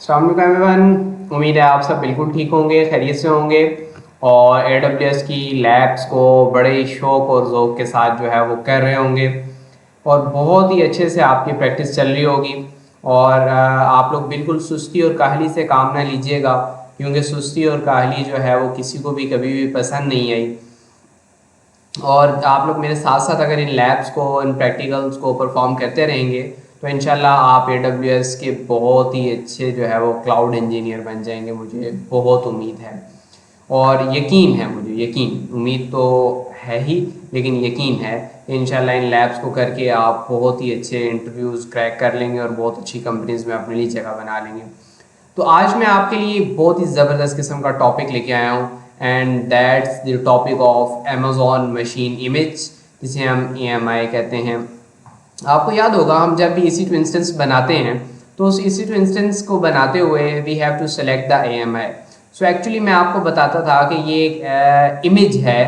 अस्सलाम वालेकुम एवरीवन। उम्मीद है आप सब बिल्कुल ठीक होंगे, खैरियत से होंगे और AWS की लैब्स को बड़े ही शौक़ और ज़ौक़ के साथ जो है वो कर रहे होंगे और बहुत ही अच्छे से आपकी प्रैक्टिस चल रही होगी। और आप लोग बिल्कुल सुस्ती और काहली से काम ना लीजिएगा, क्योंकि सुस्ती और काहली जो है वो किसी को भी कभी भी पसंद नहीं आई। और आप लोग मेरे साथ साथ अगर इन लैब्स को, इन प्रैक्टिकल्स को परफॉर्म करते रहेंगे तो इंशाल्लाह आप AWS के बहुत ही अच्छे जो है वो क्लाउड इंजीनियर बन जाएंगे। मुझे बहुत उम्मीद है और यकीन है, मुझे यकीन, उम्मीद तो है ही लेकिन यकीन है इंशाल्लाह इन लैब्स को करके आप बहुत ही अच्छे इंटरव्यूज़ क्रैक कर लेंगे और बहुत अच्छी कंपनीज़ में अपने लिए जगह बना लेंगे। तो आज मैं आपके लिए बहुत ही ज़बरदस्त किस्म का टॉपिक लेके आया हूँ and that's the topic of Amazon machine image, जिसे हम AMI कहते हैं। आपको याद होगा हम जब भी EC2 इंस्टेंस बनाते हैं तो उस EC2 इंस्टेंस को बनाते हुए we have to select the AMI। So actually मैं आपको बताता था कि ये एक इमेज है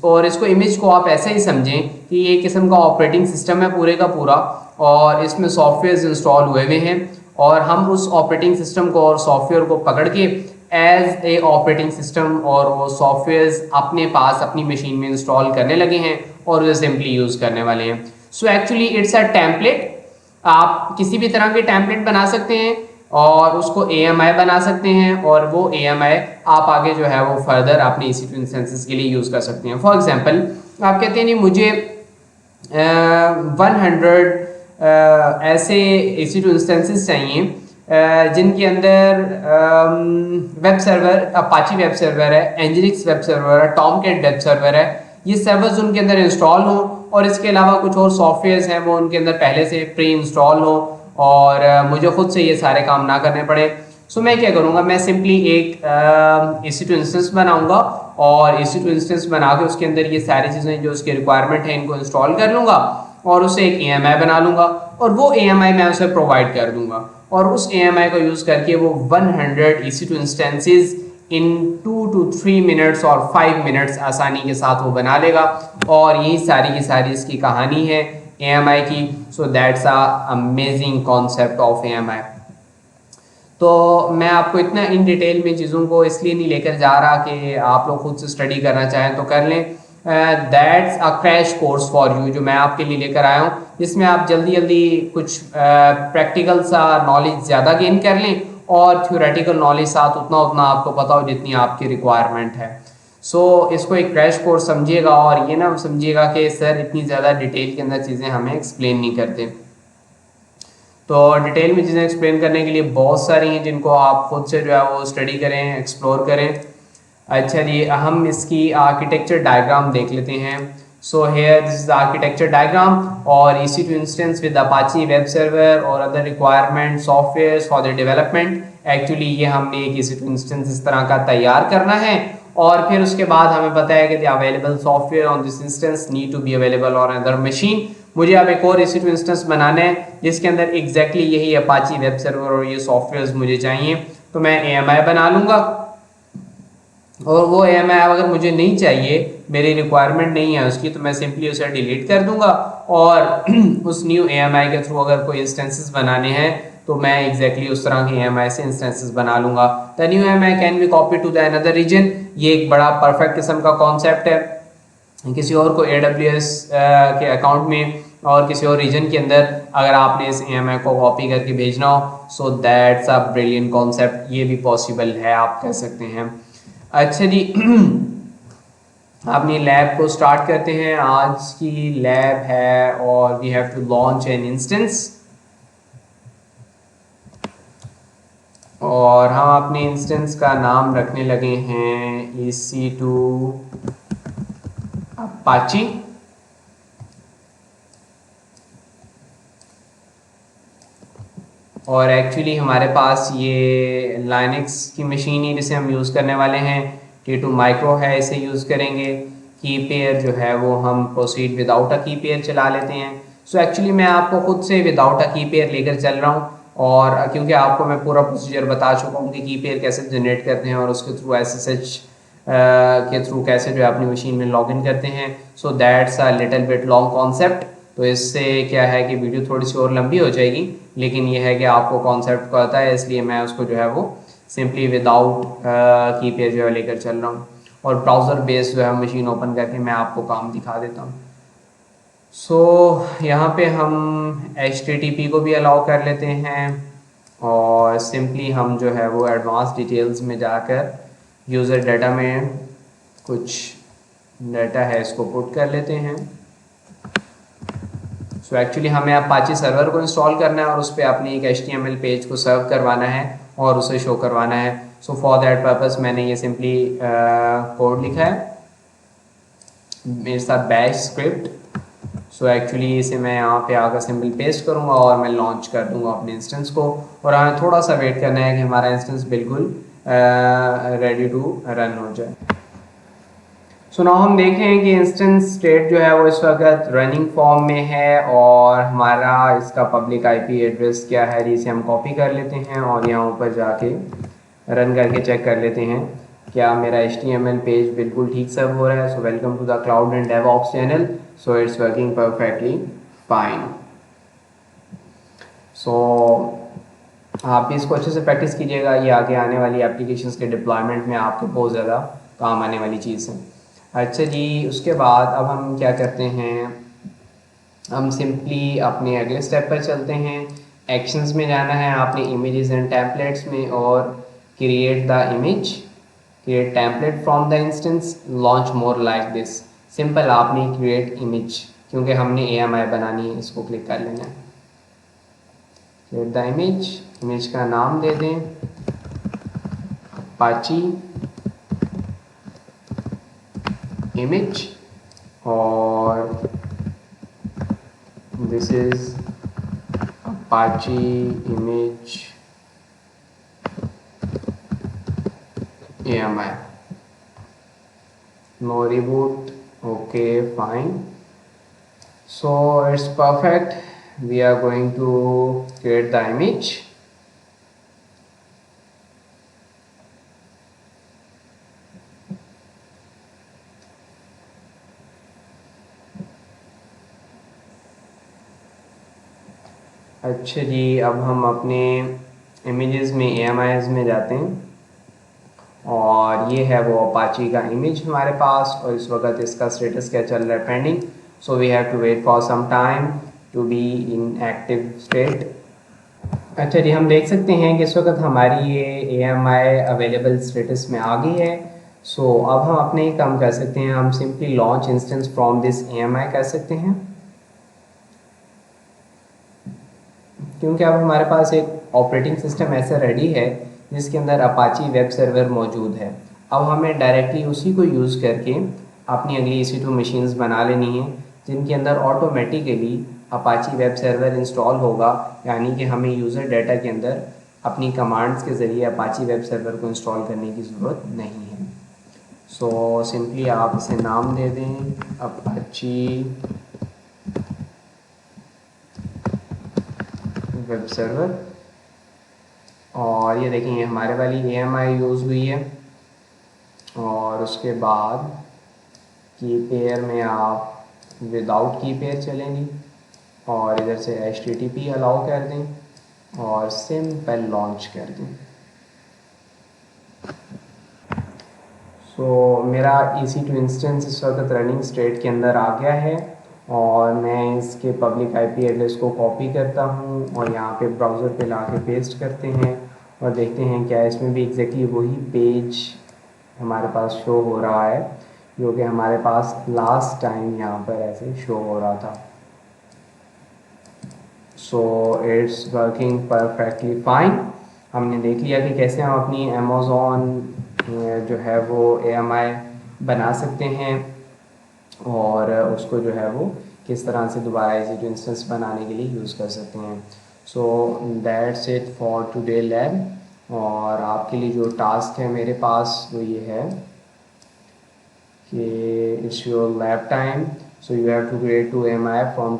और इसको इमेज को आप ऐसे ही समझें कि ये किस्म का ऑपरेटिंग सिस्टम है पूरे का पूरा और इसमें सॉफ्टवेयर इंस्टॉल हुए हुए हैं और हम उस ऑपरेटिंग सिस्टम को और सॉफ्टवेयर को पकड़ के एज ए ऑपरेटिंग सिस्टम और वो सॉफ्टवेयर्स अपने पास अपनी मशीन में इंस्टॉल करने लगे हैं और उसे सिंपली यूज़ करने वाले हैं। So actually it's a template. आप किसी भी तरह के टेम्पलेट बना सकते हैं और उसको AMI बना सकते हैं और वो AMI आप आगे जो है वो फर्दर अपने EC2 इंस्टेंसेस के लिए यूज़ कर सकते हैं। फॉर एग्जांपल आप कहते हैं नहीं मुझे 100 ऐसे EC2 इंस्टेंसेस चाहिए जिनके अंदर web server Apache web server है, एनजिनिक्स वेब सर्वर है, टॉमकैट वेब सर्वर है, ये सर्वर्स उनके अंदर इंस्टॉल हों और इसके अलावा कुछ और सॉफ्टवेयर्स हैं वो उनके अंदर पहले से प्री इंस्टॉल हो और मुझे खुद से ये सारे काम ना करने पड़े। सो मैं क्या करूँगा, मैं सिंपली एक EC2 इंस्टेंस बनाऊंगा और EC2 इंस्टेंस बना के उसके अंदर ये सारी चीज़ें जो उसकी रिक्वायरमेंट है इनको इंस्टॉल कर लूँगा और उसे एक AMI बना लूँगा और वो AMI मैं उसे प्रोवाइड कर दूँगा और उस AMI को यूज़ करके वो 100 EC2 instances in 2 to 3 minutes और 5 मिनट्स आसानी के साथ वो बना लेगा और यही सारी की सारी इसकी कहानी है AMI की। So that's a amazing concept of AMI। तो मैं आपको इतना इन डिटेल में चीज़ों को इसलिए नहीं लेकर जा रहा कि आप लोग खुद से स्टडी करना चाहें तो कर लें। That's a crash course for you जो मैं आपके लिए लेकर आया हूँ, जिसमें आप जल्दी जल्दी कुछ प्रैक्टिकल सा नॉलेज ज़्यादा गेन कर लें और थ्योरेटिकल नॉलेज साथ उतना उतना आपको पता हो जितनी आपकी रिक्वायरमेंट है। सो इसको एक क्रैश कोर्स समझिएगा और ये ना समझिएगा कि सर इतनी ज़्यादा डिटेल के अंदर चीज़ें हमें एक्सप्लेन नहीं करते। तो डिटेल में चीज़ें एक्सप्लेन करने के लिए बहुत सारी हैं जिनको आप खुद से जो है वो स्टडी करें, एक्सप्लोर करें। अच्छा जी, हम इसकी आर्किटेक्चर डायग्राम देख लेते हैं। So here this is the architecture diagram और EC2 instance with Apache web server और other requirement software for the development. Actually ये हमने एक EC2 इंस्टेंस इस तरह का तैयार करना है और फिर उसके बाद हमें पता है कि the available software on this instance need to be available on other machine. मुझे अब एक और EC2 इंस्टेंस बनाना है जिसके अंदर एग्जैक्टली यही अपाची वेब सर्वर और ये सॉफ्टवेयर मुझे चाहिए, तो मैं AMI बना लूँगा और वो AMI अगर मुझे नहीं चाहिए, मेरी रिक्वायरमेंट नहीं है उसकी, तो मैं सिंपली उसे डिलीट कर दूंगा और उस न्यू AMI के थ्रू अगर कोई इंस्टेंसेस बनाने हैं तो मैं एग्जैक्टली उस तरह के AMI से इंस्टेंसेस बना लूंगा। The new AMI can be copy to the another region. ये एक बड़ा परफेक्ट किस्म का कॉन्सेप्ट है। किसी और को AWS के अकाउंट में और किसी और रीजन के अंदर अगर आपने इस AMI को कॉपी करके भेजना हो, so that's a brilliant concept. ये भी पॉसिबल है, आप कह सकते हैं। अच्छा जी, अपनी लैब को स्टार्ट करते हैं। आज की लैब है और we have to launch an instance और हम अपने इंस्टेंस का नाम रखने लगे हैं EC2 अपाची। और एक्चुअली हमारे पास ये लाइनक्स की मशीन ही जिसे हम यूज़ करने वाले हैं T2 माइक्रो है, इसे यूज़ करेंगे। की पेयर जो है वो हम प्रोसीड विदाउट अ की पेयर चला लेते हैं। सो एक्चुअली मैं आपको खुद से विदाउट अ की पेयर लेकर चल रहा हूँ और क्योंकि आपको मैं पूरा प्रोसीजर बता चुका हूँ कि की पेयर कैसे जनरेट करते हैं और उसके थ्रू SSH के थ्रू कैसे जो है अपनी मशीन में लॉगिन करते हैं। So that's a little bit long concept. तो इससे क्या है कि वीडियो थोड़ी सी और लंबी हो जाएगी, लेकिन ये है कि आपको कॉन्सेप्ट को आता है, इसलिए मैं उसको जो है वो सिंपली विदाउट की पेयर जो है लेकर चल रहा हूँ। और ब्राउज़र बेस जो है मशीन ओपन करके मैं आपको काम दिखा देता हूँ। सो यहाँ पे हम HTTP को भी अलाउ कर लेते हैं, और सिंपली हम जो है वो एडवांस डिटेल्स में जाकर यूज़र डाटा में कुछ डाटा है इसको पुट कर लेते हैं। सो एक्चुअली हमें अपाची सर्वर को इंस्टॉल करना है और उस पर अपनी एक HTML पेज को सर्व करवाना है और उसे शो करवाना है। सो फॉर दैट पर्पस मैंने ये सिंपली कोड लिखा है मेरे साथ बैश स्क्रिप्ट। सो एक्चुअली इसे मैं यहाँ पे आकर सिंपल पेस्ट करूँगा और मैं लॉन्च कर दूँगा अपने इंस्टेंस को, और हमें थोड़ा सा वेट करना है कि हमारा इंस्टेंस बिल्कुल रेडी टू रन हो जाए। सो नाउ हम देखें कि इंस्टेंस स्टेट जो है वो इस वक्त रनिंग फॉर्म में है, और हमारा इसका पब्लिक IP एड्रेस क्या है, जिसे हम कॉपी कर लेते हैं और यहाँ ऊपर जाके रन करके चेक कर लेते हैं क्या मेरा HTML पेज बिल्कुल ठीक सर्व हो रहा है। So welcome to the cloud and DevOps channel. So it's working perfectly fine. So आप भी इसको अच्छे से प्रैक्टिस कीजिएगा, ये आगे आने वाली एप्लीकेशंस के डिप्लॉयमेंट में आपको बहुत ज़्यादा काम आने वाली चीज़ है। अच्छा जी, उसके बाद अब हम क्या करते हैं, हम सिंपली अपने अगले स्टेप पर चलते हैं। एक्शंस में जाना है आपने इमेजेस एंड टेम्पलेट्स में, और create the image, create template from the instance, launch more like this. Simple आपने क्रिएट इमेज, क्योंकि हमने AMI बनानी है, इसको क्लिक कर लेना है। क्रिएट द इमेज, इमेज का नाम दे दें अपाची इमेज, और this is Apache image AMI. No reboot. Okay, fine. So it's perfect. We are going to create the image. अच्छा जी, अब हम अपने इमेजेस में AMIs में जाते हैं, और ये है वो अपाची का इमेज हमारे पास, और इस वक्त इसका स्टेटस क्या चल रहा है, pending. So we have to wait for some time to be in active state. अच्छा जी, हम देख सकते हैं कि इस वक्त हमारी ये AMI अवेलेबल स्टेटस में आ गई है। सो अब हम अपने ही काम कर सकते हैं, हम simply launch instance from this AMI कर सकते हैं, क्योंकि अब हमारे पास एक ऑपरेटिंग सिस्टम ऐसा रेडी है जिसके अंदर अपाची वेब सर्वर मौजूद है। अब हमें डायरेक्टली उसी को यूज़ करके अपनी अगली EC2 मशीन्स बना लेनी है, जिनके अंदर automatically Apache web server install होगा, यानी कि हमें यूज़र डाटा के अंदर अपनी कमांड्स के ज़रिए अपाची वेब सर्वर को इंस्टॉल करने की ज़रूरत नहीं है। सो सिंपली आप इसे नाम दे दें अपाची वेब सर्वर, और ये देखेंगे हमारे वाली AMI यूज़ हुई है। और उसके बाद की पेयर में आप विदाउट की पेयर चलेंगी, और इधर से HTTP अलाउ कर दें और सिंपल लॉन्च कर दें। सो मेरा EC2 इंस्टेंस इस वक्त रनिंग स्टेट के अंदर आ गया है, और मैं इसके पब्लिक IP एड्रेस को कॉपी करता हूँ और यहाँ पे ब्राउज़र पे ला के पेस्ट करते हैं, और देखते हैं क्या इसमें भी एग्जैक्टली वही पेज हमारे पास शो हो रहा है जो कि हमारे पास लास्ट टाइम यहाँ पर ऐसे शो हो रहा था। सो इट्स वर्किंग परफेक्टली फाइन। हमने देख लिया कि कैसे हम अपनी अमेज़ॉन जो है वो AMI बना सकते हैं, और उसको जो है वो किस तरह से दोबारा EC2 इंस्टेंस बनाने के लिए यूज़ कर सकते हैं। So that's it for today lab. और आपके लिए जो टास्क है मेरे पास वो ये है कि it's your lab time. So you have to create 2 AMI from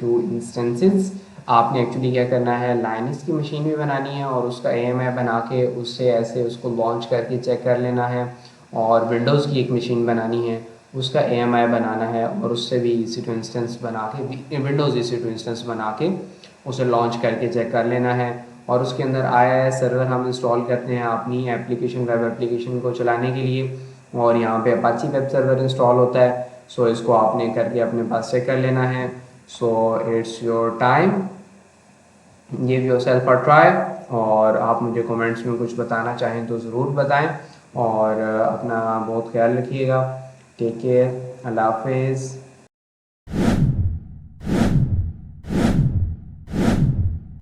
2 instances. आपने एक्चुअली क्या करना है, लाइनस की मशीन भी बनानी है और उसका AMI बना के उससे ऐसे उसको लॉन्च करके चेक कर लेना है, और विंडोज़ की एक मशीन बनानी है उसका AMI बनाना है और उससे भी EC2 इंस्टेंस बना के विंडोज़ EC2 इंस्टेंस बना के उसे लॉन्च करके चेक कर लेना है। और उसके अंदर IIS सर्वर हम इंस्टॉल करते हैं अपनी एप्लीकेशन वेब एप्लीकेशन को चलाने के लिए, और यहाँ पे अपाची वेब सर्वर इंस्टॉल होता है। सो इसको आपने करके अपने पास चेक कर लेना है। So it's your time, give yourself a try. और आप मुझे कमेंट्स में कुछ बताना चाहें तो ज़रूर बताएं, और अपना बहुत ख्याल रखिएगा। टेक केयर, अल्लाह हाफिज़।